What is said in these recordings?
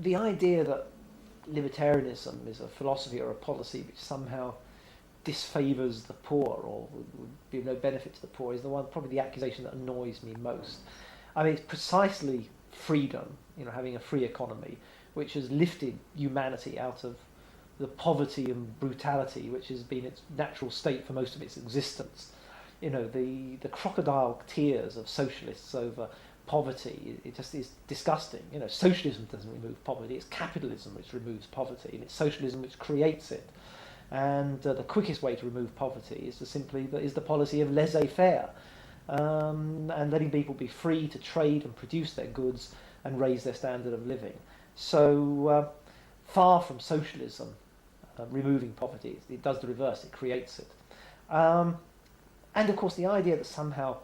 the idea that libertarianism is a philosophy or a policy which somehow disfavours the poor or would be of no benefit to the poor is probably the accusation that annoys me most. I mean, it's precisely freedom, having a free economy, which has lifted humanity out of the poverty and brutality which has been its natural state for most of its existence. The crocodile tears of socialists over poverty, it just is disgusting. Socialism doesn't remove poverty, it's capitalism which removes poverty, and it's socialism which creates it. And the quickest way to remove poverty is the policy of laissez-faire, and letting people be free to trade and produce their goods and raise their standard of living. So far from socialism removing poverty, it does the reverse, it creates it. And of course the idea that somehow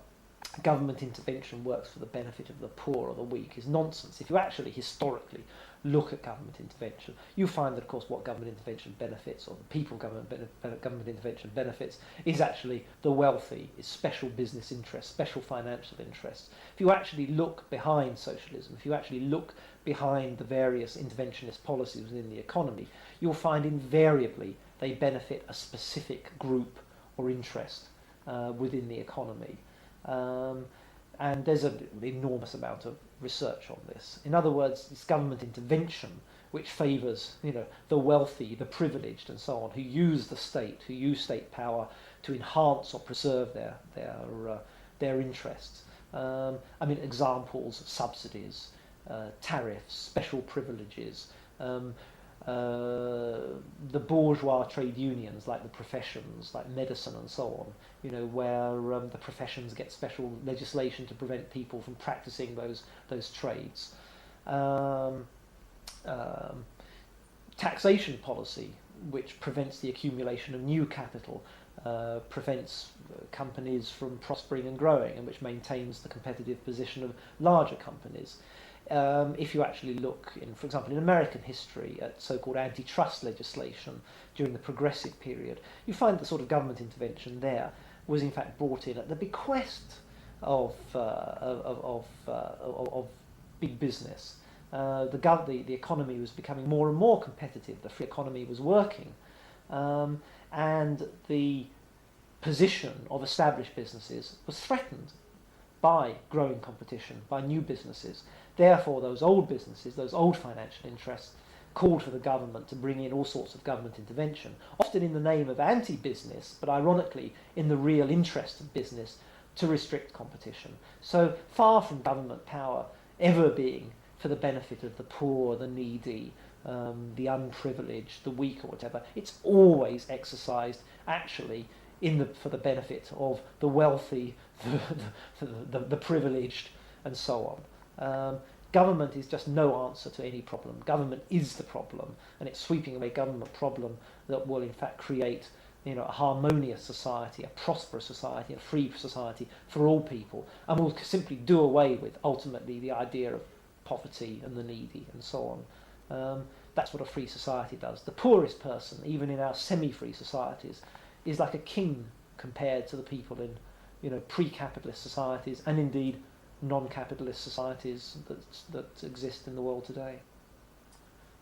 government intervention works for the benefit of the poor or the weak is nonsense. If you actually historically look at government intervention, you find that of course what government intervention benefits, or the people government intervention benefits, is actually the wealthy, is special business interests, special financial interests. If you actually look behind socialism, if you actually look behind the various interventionist policies within the economy, you'll find invariably they benefit a specific group or interest within the economy. And there's an enormous amount of research on this. In other words, it's government intervention which favours, the wealthy, the privileged, and so on, who use the state, who use state power to enhance or preserve their interests. Examples: subsidies, tariffs, special privileges. The bourgeois trade unions, like the professions, like medicine and so on, where the professions get special legislation to prevent people from practicing those trades. Taxation policy, which prevents the accumulation of new capital, prevents companies from prospering and growing, and which maintains the competitive position of larger companies. If you actually look, for example, in American history at so-called antitrust legislation during the Progressive period, you find the sort of government intervention there was in fact brought in at the bequest of big business. The economy was becoming more and more competitive. The free economy was working, and the position of established businesses was threatened by growing competition, by new businesses. Therefore, those old businesses, those old financial interests, called for the government to bring in all sorts of government intervention, often in the name of anti-business, but ironically in the real interest of business, to restrict competition. So far from government power ever being for the benefit of the poor, the needy, the unprivileged, the weak, or whatever, it's always exercised actually for the benefit of the wealthy, the privileged, and so on. Government is just no answer to any problem. Government is the problem, and it's sweeping away government problem that will in fact create a harmonious society, a prosperous society, a free society for all people, and will simply do away with ultimately the idea of poverty and the needy and so on. That's what a free society does. The poorest person, even in our semi-free societies, is like a king compared to the people in pre-capitalist societies, and indeed non-capitalist societies that exist in the world today.